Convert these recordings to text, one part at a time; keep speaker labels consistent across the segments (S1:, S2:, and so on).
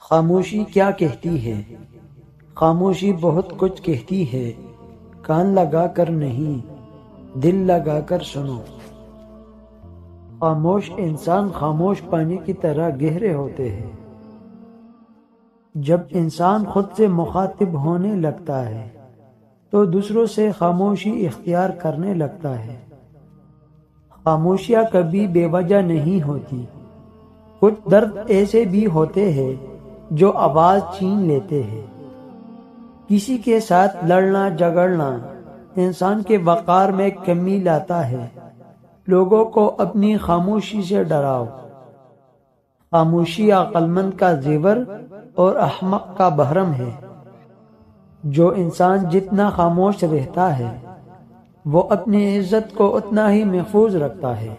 S1: خاموشی کیا کہتی ہے؟ خاموشی بہت کچھ کہتی ہے، کان لگا کر نہیں، دل لگا کر سنو۔ خاموش انسان خاموش پانی کی طرح گہرے ہوتے ہیں۔ جب انسان خود سے مخاطب ہونے لگتا ہے تو دوسروں سے خاموشی اختیار کرنے لگتا ہے۔ خاموشیاں کبھی بے وجہ نہیں ہوتی۔ کچھ درد ایسے بھی ہوتے ہیں جو آواز چھین لیتے ہیں۔ کسی کے ساتھ لڑنا جھگڑنا انسان کے وقار میں کمی لاتا ہے۔ لوگوں کو اپنی خاموشی سے ڈراؤ۔ خاموشی عقل مند کا زیور اور احمق کا بحرم ہے۔ جو انسان جتنا خاموش رہتا ہے وہ اپنی عزت کو اتنا ہی محفوظ رکھتا ہے۔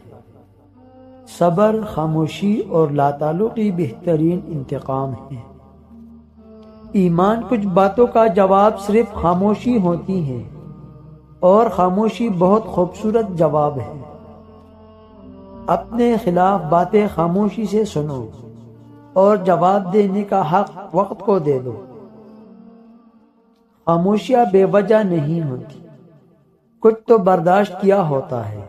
S1: صبر، خاموشی اور لاتعلقی بہترین انتقام ہے۔ ایمان کچھ باتوں کا جواب صرف خاموشی ہوتی ہے، اور خاموشی بہت خوبصورت جواب ہے۔ اپنے خلاف باتیں خاموشی سے سنو اور جواب دینے کا حق وقت کو دے دو۔ خاموشیاں بے وجہ نہیں ہوتی، کچھ تو برداشت کیا ہوتا ہے۔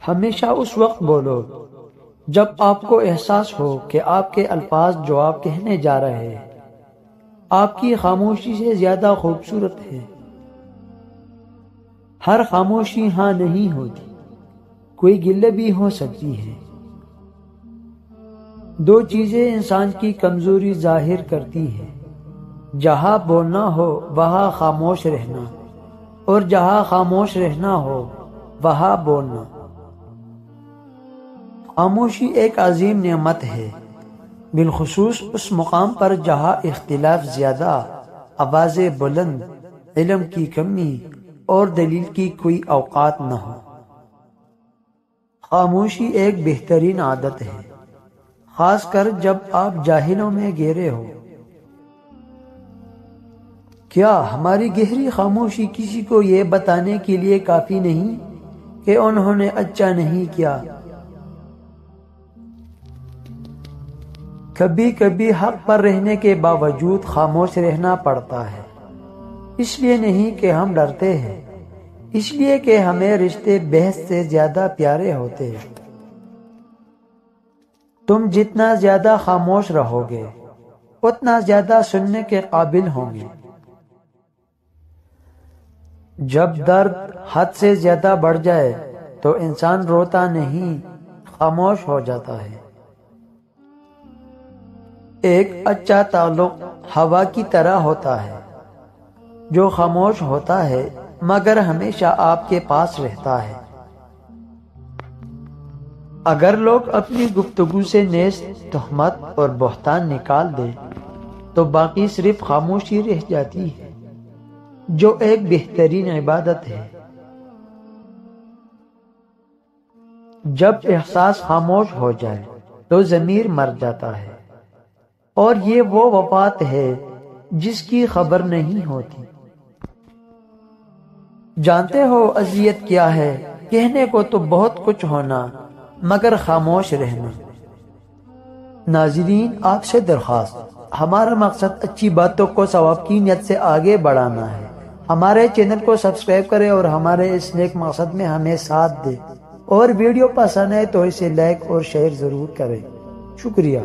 S1: ہمیشہ اس وقت بولو جب آپ کو احساس ہو کہ آپ کے الفاظ جو آپ کہنے جا رہے ہیں آپ کی خاموشی سے زیادہ خوبصورت ہے۔ ہر خاموشی ہاں نہیں ہوتی، کوئی گلے بھی ہو سکتی ہے۔ دو چیزیں انسان کی کمزوری ظاہر کرتی ہے، جہاں بولنا ہو وہاں خاموش رہنا، اور جہاں خاموش رہنا ہو وہاں بولنا۔ خاموشی ایک عظیم نعمت ہے، بالخصوص اس مقام پر جہاں اختلاف زیادہ، آوازیں بلند، علم کی کمی اور دلیل کی کوئی اوقات نہ ہو۔ خاموشی ایک بہترین عادت ہے، خاص کر جب آپ جاہلوں میں گہرے ہو۔ کیا ہماری گہری خاموشی کسی کو یہ بتانے کے لیے کافی نہیں کہ انہوں نے اچھا نہیں کیا؟ کبھی کبھی حق پر رہنے کے باوجود خاموش رہنا پڑتا ہے، اس لیے نہیں کہ ہم ڈرتے ہیں، اس لیے کہ ہمیں رشتے بحث سے زیادہ پیارے ہوتے ہیں۔ تم جتنا زیادہ خاموش رہو گے اتنا زیادہ سننے کے قابل ہوں گے۔ جب درد حد سے زیادہ بڑھ جائے تو انسان روتا نہیں، خاموش ہو جاتا ہے۔ ایک اچھا تعلق ہوا کی طرح ہوتا ہے جو خاموش ہوتا ہے مگر ہمیشہ آپ کے پاس رہتا ہے۔ اگر لوگ اپنی گفتگو سے نیز تہمت اور بہتان نکال دیں تو باقی صرف خاموشی رہ جاتی ہے، جو ایک بہترین عبادت ہے۔ جب احساس خاموش ہو جائے تو ضمیر مر جاتا ہے، اور یہ وہ وفات ہے جس کی خبر نہیں ہوتی۔ جانتے ہو اذیت کیا ہے؟ کہنے کو تو بہت کچھ ہونا مگر خاموش رہنا۔ ناظرین، آپ سے درخواست، ہمارا مقصد اچھی باتوں کو ثواب کی نیت سے آگے بڑھانا ہے۔ ہمارے چینل کو سبسکرائب کریں اور ہمارے اس نیک مقصد میں ہمیں ساتھ دیں، اور ویڈیو پسند ہے تو اسے لائک اور شیئر ضرور کریں۔ شکریہ۔